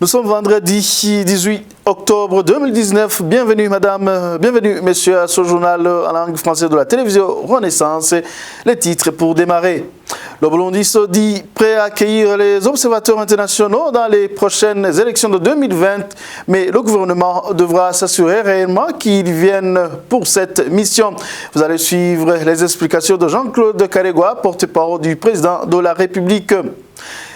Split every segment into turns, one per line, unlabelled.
Nous sommes vendredi 18 octobre 2019. Bienvenue madame, bienvenue messieurs à ce journal en langue française de la télévision Renaissance. Les titres pour démarrer. Le Burundi se dit prêt à accueillir les observateurs internationaux dans les prochaines élections de 2020, mais le gouvernement devra s'assurer réellement qu'ils viennent pour cette mission. Vous allez suivre les explications de Jean-Claude Karegwa, porte-parole du président de la République.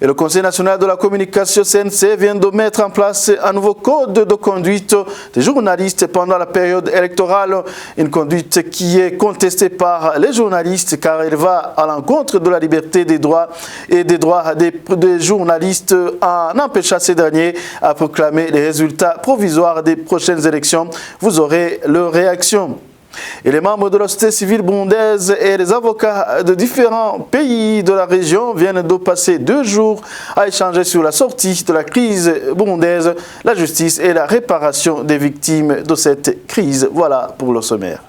Et le Conseil national de la communication CNC vient de mettre en place un nouveau code de conduite des journalistes pendant la période électorale. Une conduite qui est contestée par les journalistes car elle va à l'encontre de la liberté des droits et des droits des journalistes en empêchant ces derniers à proclamer les résultats provisoires des prochaines élections. Vous aurez leur réaction. Et les membres de la société civile burundaise et les avocats de différents pays de la région viennent de passer 2 jours à échanger sur la sortie de la crise burundaise, la justice et la réparation des victimes de cette crise. Voilà pour le sommaire.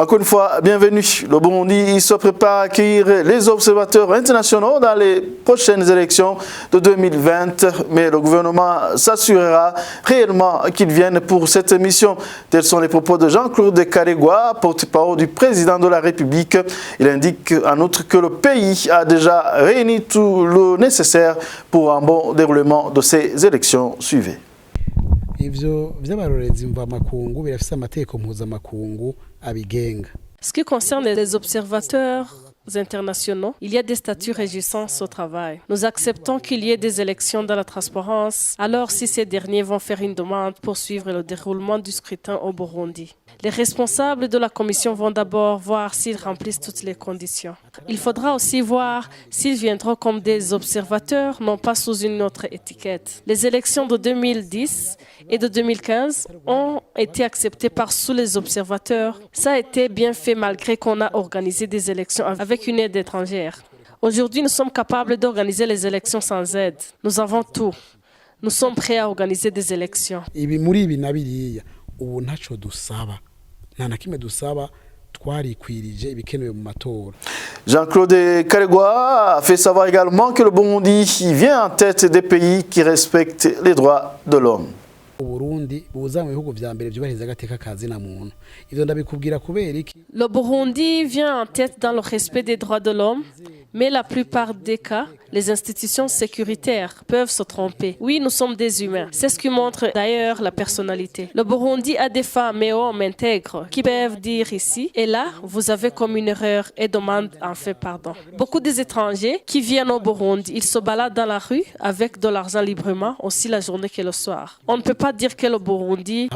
Encore une fois, bienvenue. Le Burundi se prépare à accueillir les observateurs internationaux dans les prochaines élections de 2020, mais le gouvernement s'assurera réellement qu'ils viennent pour cette mission. Tels sont les propos de Jean-Claude Karegwa, porte-parole du président de la République. Il indique en outre que le pays a déjà réuni tout le nécessaire pour un bon déroulement de ces élections. Suivez.
Ce qui concerne les observateurs internationaux, il y a des statuts régissant ce travail. Nous acceptons qu'il y ait des élections dans la transparence, alors si ces derniers vont faire une demande pour suivre le déroulement du scrutin au Burundi. Les responsables de la commission vont d'abord voir s'ils remplissent toutes les conditions. Il faudra aussi voir s'ils viendront comme des observateurs, non pas sous une autre étiquette. Les élections de 2010 et de 2015 ont été acceptées par sous les observateurs. Ça a été bien fait malgré qu'on a organisé des élections avec une aide étrangère. Aujourd'hui, nous sommes capables d'organiser les élections sans aide. Nous avons tout. Nous sommes prêts à organiser des élections.
Jean-Claude Karegwa a fait savoir également que le Burundi vient en tête des pays qui respectent les droits de l'homme.
Le Burundi vient en tête dans le respect des droits de l'homme, mais la plupart des cas, les institutions sécuritaires peuvent se tromper. Oui, nous sommes des humains. C'est ce qui montre d'ailleurs la personnalité. Le Burundi a des femmes et hommes intègres qui peuvent dire ici et là, vous avez commis une erreur et demandent en fait pardon. Beaucoup des étrangers qui viennent au Burundi, ils se baladent dans la rue avec de l'argent librement, aussi la journée que le soir. On ne peut pas dire que le Burundi...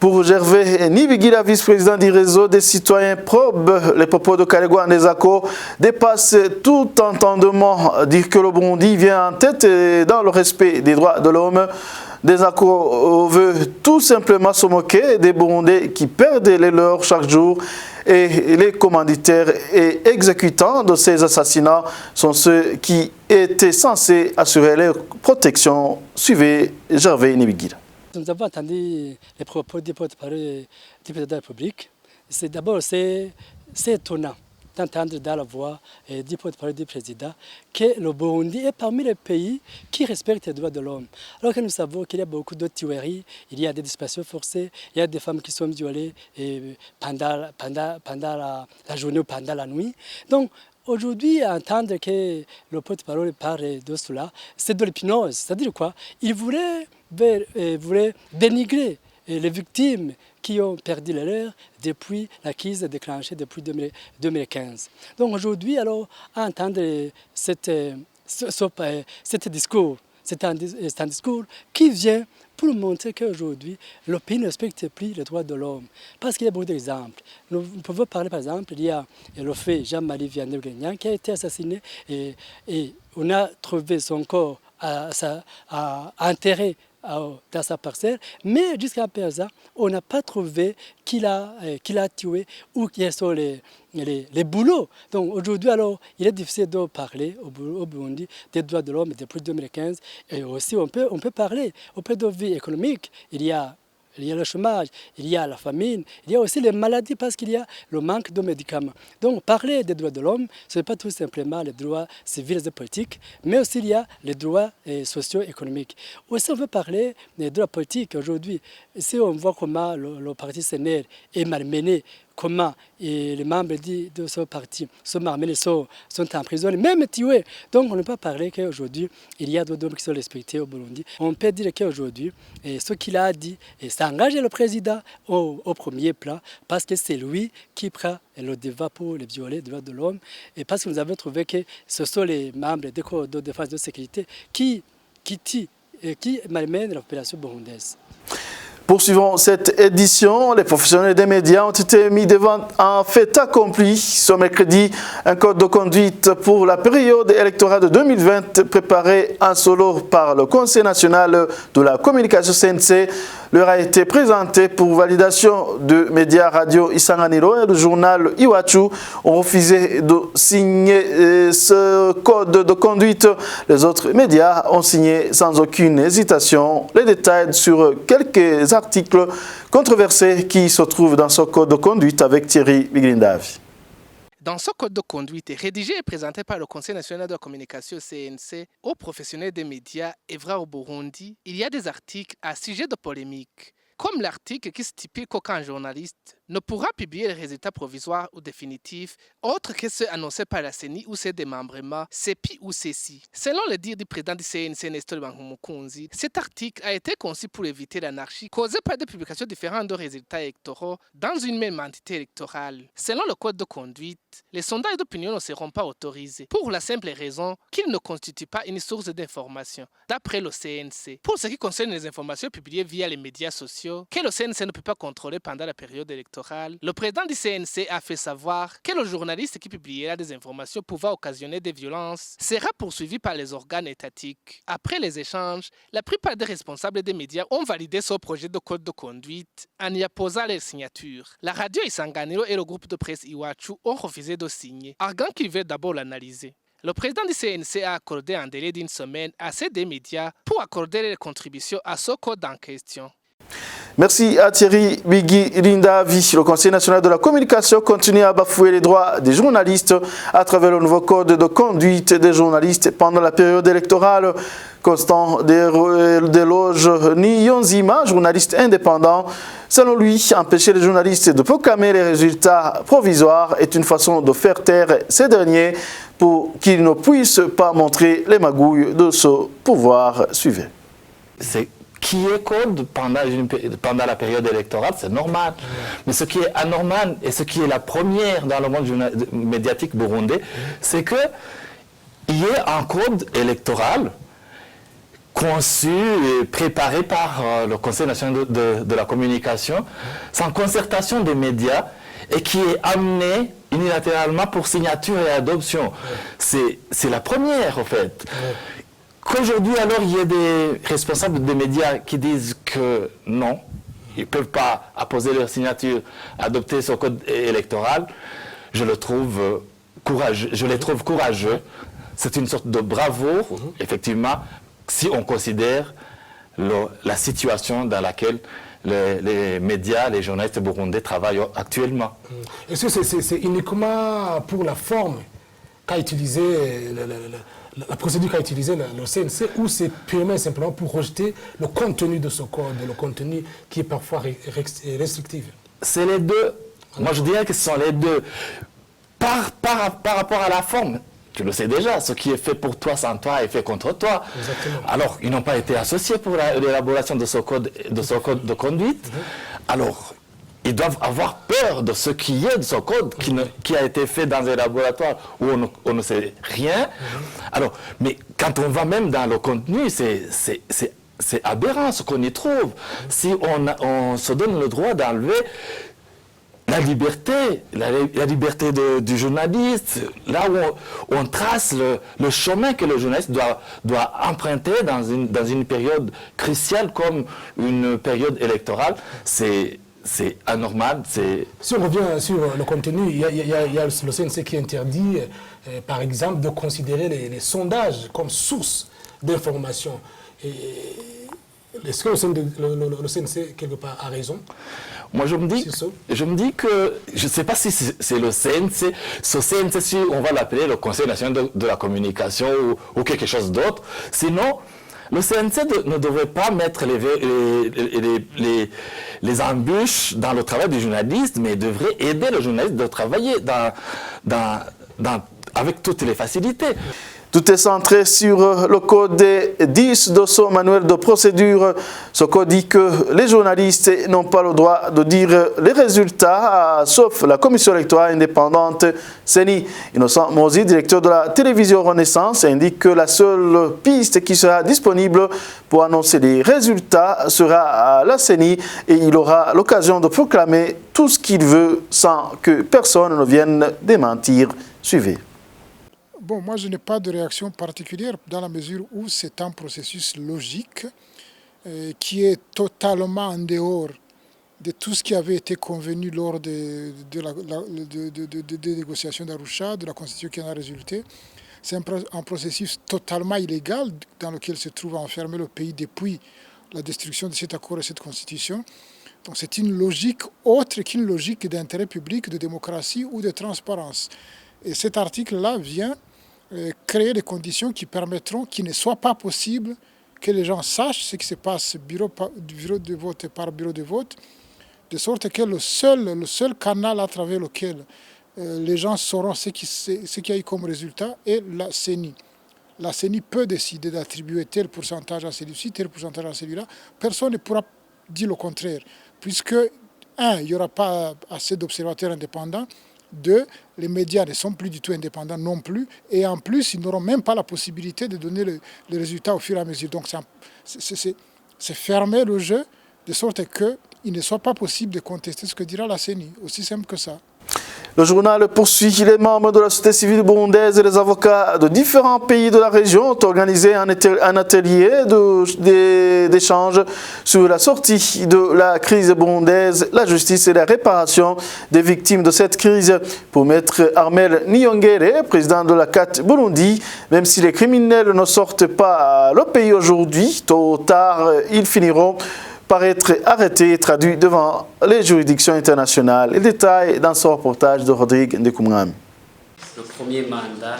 Pour Gervais Nibigira, vice-président du réseau des citoyens probes, les propos de Karegwa en désaccord dépassent tout entendement. Dire que le Burundi vient en tête dans le respect des droits de l'homme. Désaccord veut tout simplement se moquer des Burundais qui perdent les leurs chaque jour et les commanditaires et exécutants de ces assassinats sont ceux qui étaient censés assurer leur protection. Suivez Gervais Nibigira.
Nous avons entendu les propos du porte-parole du président de la République. D'abord, c'est étonnant d'entendre dans la voix du porte-parole du président que le Burundi est parmi les pays qui respectent les droits de l'homme. Alors que nous savons qu'il y a beaucoup de tueries, il y a des disparitions forcées, il y a des femmes qui sont violées pendant la journée ou pendant la nuit. Donc, aujourd'hui, entendre que le porte-parole parle de cela, c'est de l'hypnose. C'est-à-dire quoi? Il voulait dénigrer les victimes qui ont perdu leur depuis la crise déclenchée depuis 2015. Donc aujourd'hui, alors, à entendre ce discours, c'est un discours qui vient pour montrer qu'aujourd'hui, le pays ne respecte plus les droits de l'homme. Parce qu'il y a beaucoup d'exemples. Nous pouvons parler, par exemple, il y a le fait Jean-Marie Vianney qui a été assassiné et on a trouvé son corps enterré dans sa parcelle, mais jusqu'à présent, on n'a pas trouvé qu'il a tué ou quels sont les boulots. Donc aujourd'hui, alors, il est difficile de parler au Burundi des droits de l'homme depuis 2015. Et aussi, on peut parler au point de vue économique. Il y a il y a le chômage, il y a la famine, il y a aussi les maladies parce qu'il y a le manque de médicaments. Donc parler des droits de l'homme, ce n'est pas tout simplement les droits civils et politiques, mais aussi il y a les droits socio-économiques. Aussi on veut parler des droits politiques aujourd'hui. Ici on voit comment le parti CNR est malmené, comment les membres de ce parti sont malmenés, sont emprisonnés, même tués. Donc on ne peut pas parler qu'aujourd'hui il y a des droits qui sont respectés au Burundi. On peut dire qu'aujourd'hui, ce qu'il a dit, ça engage le président au premier plan parce que c'est lui qui prend le débat pour les violer, les droits de l'homme, et parce que nous avons trouvé que ce sont les membres des corps de défense et de sécurité qui tuent et qui malmènent la population burundaise.
Poursuivons cette édition. Les professionnels des médias ont été mis devant un fait accompli. Ce mercredi, un code de conduite pour la période électorale de 2020 préparé en solo par le Conseil national de la communication CNC leur a été présenté pour validation de médias radio Isanganiro et le journal Iwachu ont refusé de signer ce code de conduite. Les autres médias ont signé sans aucune hésitation. Les détails sur quelques articles controversés qui se trouvent dans ce code de conduite avec Thierry Bigrindavi.
Dans ce code de conduite, rédigé et présenté par le Conseil national de la communication CNC aux professionnels des médias œuvrant au Burundi, il y a des articles à sujet de polémique, comme l'article qui stipule qu'aucun journaliste ne pourra publier les résultats provisoires ou définitifs autres que ceux annoncés par la CENI ou ses démembrements, CEPI ou CECI. Selon le dire du président du CNC, Nestor Bankumukunzi, cet article a été conçu pour éviter l'anarchie causée par des publications différentes de résultats électoraux dans une même entité électorale. Selon le code de conduite, les sondages d'opinion ne seront pas autorisés pour la simple raison qu'ils ne constituent pas une source d'information, d'après le CNC. Pour ce qui concerne les informations publiées via les médias sociaux, que le CNC ne peut pas contrôler pendant la période électorale, le président du CNC a fait savoir que le journaliste qui publiera des informations pouvant occasionner des violences sera poursuivi par les organes étatiques. Après les échanges, la plupart des responsables des médias ont validé ce projet de code de conduite en y apposant leur signature. La radio Isanganiro et le groupe de presse Iwachu ont refusé de signer, arguant qu'ils veulent d'abord l'analyser. Le président du CNC a accordé un délai d'une semaine à ces deux médias pour accorder les contributions à ce code en question.
Merci à Thierry Bigrindavi. Le Conseil national de la communication continue à bafouer les droits des journalistes à travers le nouveau code de conduite des journalistes pendant la période électorale. Constant Deloge Niyonzima, journaliste indépendant, selon lui, empêcher les journalistes de proclamer les résultats provisoires est une façon de faire taire ces derniers pour qu'ils ne puissent pas montrer les magouilles de ce pouvoir. Suivez.
Qui est code pendant la période électorale, c'est normal. Mais ce qui est anormal et ce qui est la première dans le monde médiatique burundais, c'est qu'il y ait un code électoral conçu et préparé par le Conseil national de la communication, sans concertation des médias, et qui est amené unilatéralement pour signature et adoption. C'est la première, en fait. Qu'aujourd'hui, alors, il y a des responsables des médias qui disent que non, ils ne peuvent pas apposer leur signature, adopter ce code électoral, je les trouve courageux. C'est une sorte de bravoure, effectivement, si on considère la situation dans laquelle les médias, les journalistes burundais travaillent actuellement.
Est-ce que c'est uniquement pour la forme qu'a utilisé la procédure qu'a utilisée le CNC, ou c'est purement et simplement pour rejeter le contenu de ce code, le contenu qui est parfois restrictif?
C'est les deux. Moi, je dirais que ce sont les deux. Par rapport à la forme, tu le sais déjà, ce qui est fait pour toi sans toi est fait contre toi.
Exactement.
Alors, ils n'ont pas été associés pour l'élaboration de ce code de conduite. Alors, ils doivent avoir peur de ce qui est de ce code qui a été fait dans un laboratoire où on ne sait rien. Alors, mais quand on va même dans le contenu, c'est aberrant ce qu'on y trouve. Si on se donne le droit d'enlever la liberté du journaliste, là où on trace le chemin que le journaliste doit emprunter dans une période cruciale comme une période électorale, c'est anormal.
Si on revient sur le contenu, il y a le CNC qui interdit, par exemple, de considérer les sondages comme source d'information. Est-ce que le CNC, quelque part, a raison?
Moi, je me dis que, je ne sais pas si c'est le CNC, ce CNC, si on va l'appeler le Conseil national de la communication ou quelque chose d'autre. Sinon, le CNC ne devrait pas mettre les embûches dans le travail du journaliste, mais devrait aider le journaliste de travailler avec toutes les facilités.
Tout est centré sur le code 10 de son manuel de procédure. Ce code dit que les journalistes n'ont pas le droit de dire les résultats, sauf la commission électorale indépendante CENI. Innocent Mozi, directeur de la télévision Renaissance, indique que la seule piste qui sera disponible pour annoncer les résultats sera à la CENI et il aura l'occasion de proclamer tout ce qu'il veut sans que personne ne vienne démentir. Suivez.
Bon, moi, je n'ai pas de réaction particulière dans la mesure où c'est un processus logique qui est totalement en dehors de tout ce qui avait été convenu lors des négociations d'Arusha, de la constitution qui en a résulté. C'est un processus totalement illégal dans lequel se trouve enfermé le pays depuis la destruction de cet accord et cette constitution. Donc c'est une logique autre qu'une logique d'intérêt public, de démocratie ou de transparence. Et cet article-là vient créer des conditions qui permettront qu'il ne soit pas possible que les gens sachent ce qui se passe bureau de vote par bureau de vote, de sorte que le seul canal à travers lequel les gens sauront ce qu'il y a eu comme résultat est la CENI. La CENI peut décider d'attribuer tel pourcentage à celui-ci, tel pourcentage à celui-là. Personne ne pourra dire le contraire, puisque, il n'y aura pas assez d'observateurs indépendants. Deux, les médias ne sont plus du tout indépendants non plus. Et en plus, ils n'auront même pas la possibilité de donner les résultats au fur et à mesure. Donc, c'est fermer le jeu de sorte qu'il ne soit pas possible de contester ce que dira la CENI. Aussi simple que ça.
Le journal poursuit. Les membres de la société civile burundaise et les avocats de différents pays de la région ont organisé un atelier d'échange sur la sortie de la crise burundaise, la justice et la réparation des victimes de cette crise. Pour Maître Armel Niyongere, président de la CAT Burundi, même si les criminels ne sortent pas le pays aujourd'hui, tôt ou tard, ils finiront par être arrêté et traduit devant les juridictions internationales. Les détails dans ce reportage de Rodrigue Ndekoumram.
Le premier mandat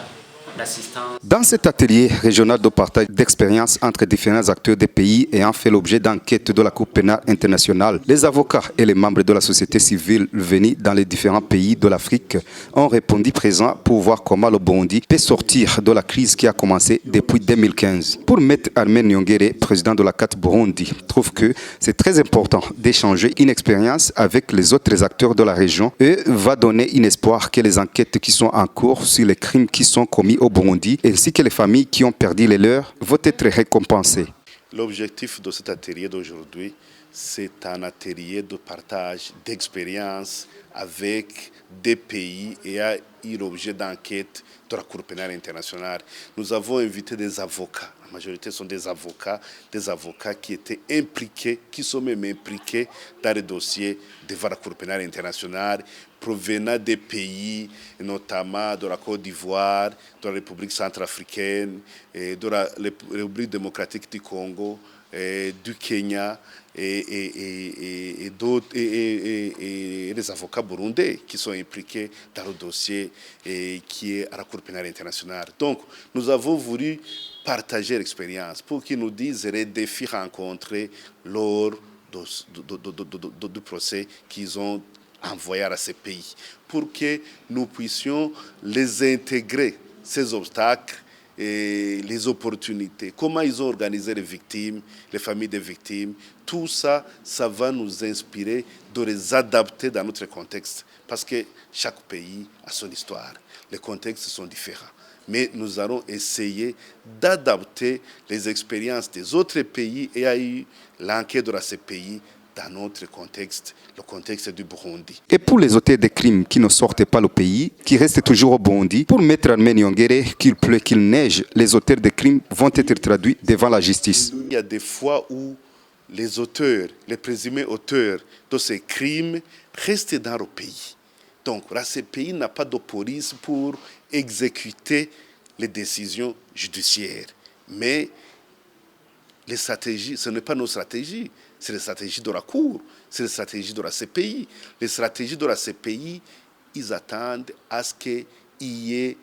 d'assistance.
Dans cet atelier régional de partage d'expériences entre différents acteurs des pays ayant fait l'objet d'enquêtes de la Cour pénale internationale, les avocats et les membres de la société civile venus dans les différents pays de l'Afrique ont répondu présents pour voir comment le Burundi peut sortir de la crise qui a commencé depuis 2015. Pour Maître Armel Niyongere, président de la CAT Burundi, trouve que c'est très important d'échanger une expérience avec les autres acteurs de la région et va donner un espoir que les enquêtes qui sont en cours sur les crimes qui sont commis au Burundi, ainsi que les familles qui ont perdu les leurs, vont être récompensées.
L'objectif de cet atelier d'aujourd'hui, c'est un atelier de partage d'expériences avec des pays et a eu l'objet d'enquête de la Cour pénale internationale. Nous avons invité des avocats. La majorité sont des avocats qui étaient impliqués, qui sont même impliqués dans les dossiers devant la Cour pénale internationale, provenant des pays, notamment de la Côte d'Ivoire, de la République centrafricaine, de la République démocratique du Congo, du Kenya et les avocats burundais qui sont impliqués dans le dossier qui est à la Cour pénale internationale. Donc, nous avons voulu partager l'expérience pour qu'ils nous disent les défis rencontrés lors du procès qu'ils ont envoyé à ces pays, pour que nous puissions les intégrer, ces obstacles, et les opportunités, comment ils ont organisé les victimes, les familles des victimes, tout ça, ça va nous inspirer de les adapter dans notre contexte, parce que chaque pays a son histoire, les contextes sont différents. Mais nous allons essayer d'adapter les expériences des autres pays et à eu l'enquête de ces pays dans notre contexte, le contexte du Burundi.
Et pour les auteurs des crimes qui ne sortent pas le pays, qui restent toujours au Burundi, pour Maître Armel Niyongere, qu'il pleut, qu'il neige, les auteurs des crimes vont être traduits devant la justice.
Il y a des fois où les auteurs, les présumés auteurs de ces crimes restent dans le pays. Donc, là, ce pays n'a pas de police pour exécuter les décisions judiciaires. Mais les stratégies, ce n'est pas nos stratégies, c'est les stratégies de la Cour, c'est les stratégies de la CPI. Les stratégies de la CPI, ils attendent à ce qu'il y ait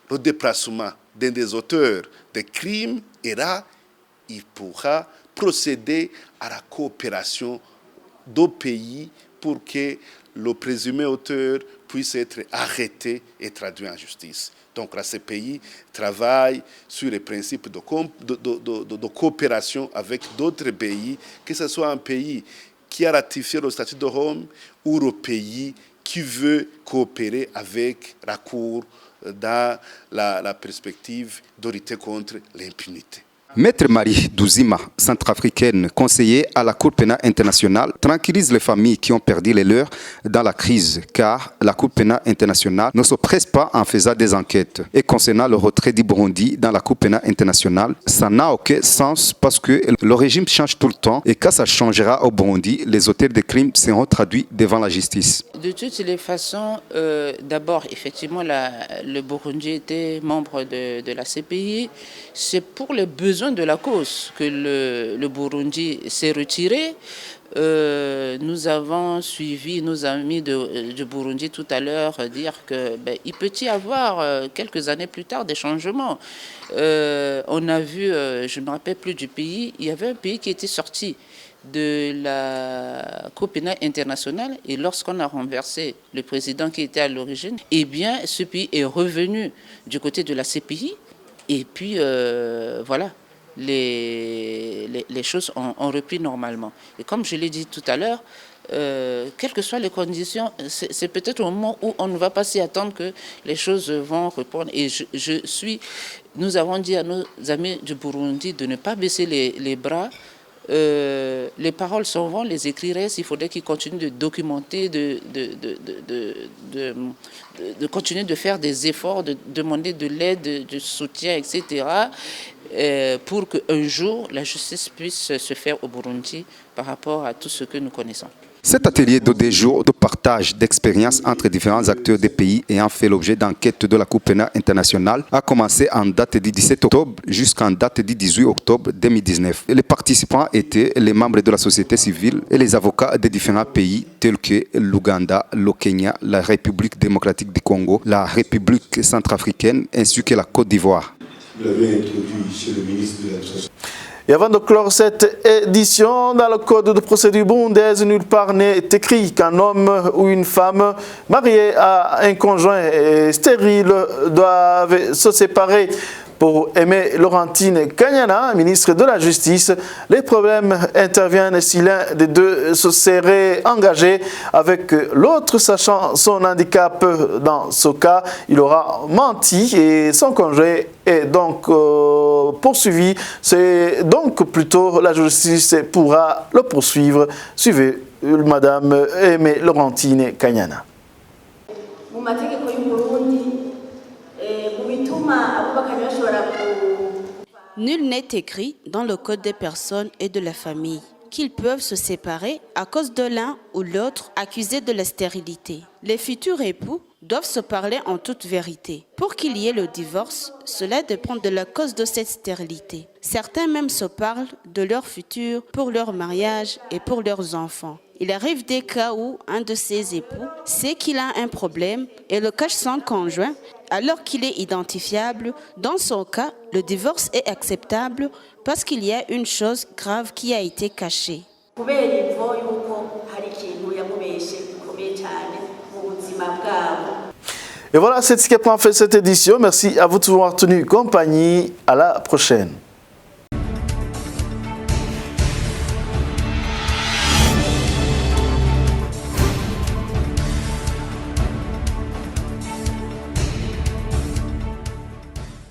le déplacement d'un des auteurs des crimes, et là, il pourra procéder à la coopération deux pays pour que le présumé auteur puisse être arrêté et traduit en justice. Donc la CPI travaille sur les principes de coopération avec d'autres pays, que ce soit un pays qui a ratifié le statut de Rome ou le pays qui veut coopérer avec la Cour dans la perspective de lutter contre l'impunité.
Maître Marie Douzima, centrafricaine, conseillère à la Cour pénale internationale, tranquillise les familles qui ont perdu les leurs dans la crise, car la Cour pénale internationale ne se presse pas en faisant des enquêtes. Et concernant le retrait du Burundi dans la Cour pénale internationale, ça n'a aucun sens parce que le régime change tout le temps et quand ça changera au Burundi, les auteurs de crimes seront traduits devant la justice.
De toutes les façons, d'abord, effectivement, le Burundi était membre de la CPI. C'est pour les besoins de la cause que le Burundi s'est retiré. Nous avons suivi nos amis du Burundi tout à l'heure dire qu'il peut y avoir quelques années plus tard des changements. On a vu, je ne me rappelle plus du pays, il y avait un pays qui était sorti de la Cour pénale internationale et lorsqu'on a renversé le président qui était à l'origine, eh bien ce pays est revenu du côté de la CPI et puis voilà. Les choses ont repris normalement. Et comme je l'ai dit tout à l'heure, quelles que soient les conditions, c'est peut-être au moment où on ne va pas s'y attendre que les choses vont reprendre. Et nous avons dit à nos amis du Burundi de ne pas baisser les bras. Les paroles sont bonnes, les écrits restent, il faudrait qu'ils continuent de documenter, de continuer de faire des efforts, de demander de l'aide, du soutien, etc. Pour qu'un jour la justice puisse se faire au Burundi par rapport à tout ce que nous connaissons.
Cet atelier de 2 jours de partage d'expériences entre différents acteurs des pays ayant fait l'objet d'enquêtes de la Cour pénale internationale a commencé en date du 17 octobre jusqu'en date du 18 octobre 2019. Les participants étaient les membres de la société civile et les avocats des différents pays tels que l'Ouganda, le Kenya, la République démocratique du Congo, la République centrafricaine ainsi que la Côte d'Ivoire.
Vous l'avez introduit chez le ministre de l'Administration.
Et avant de clore cette édition, dans le code de procédure burundaise, nulle part n'est écrit qu'un homme ou une femme mariée à un conjoint stérile doivent se séparer. Pour Aimé Laurentine Kanyana, ministre de la Justice, les problèmes interviennent si l'un des deux se serait engagé avec l'autre, sachant son handicap. Dans ce cas, il aura menti et son conjoint est donc poursuivi. C'est donc plutôt la justice pourra le poursuivre. Suivez Madame Aimé Laurentine Kanyana.
Nul n'est écrit dans le code des personnes et de la famille qu'ils peuvent se séparer à cause de l'un ou l'autre accusé de la stérilité. Les futurs époux doivent se parler en toute vérité. Pour qu'il y ait le divorce, cela dépend de la cause de cette stérilité. Certains même se parlent de leur futur pour leur mariage et pour leurs enfants. Il arrive des cas où un de ces époux sait qu'il a un problème et le cache son conjoint alors qu'il est identifiable. Dans son cas, le divorce est acceptable parce qu'il y a une chose grave qui a été cachée.
Et voilà, c'est ce qui a fait cette édition. Merci à vous de vous avoir tenu compagnie. À la prochaine.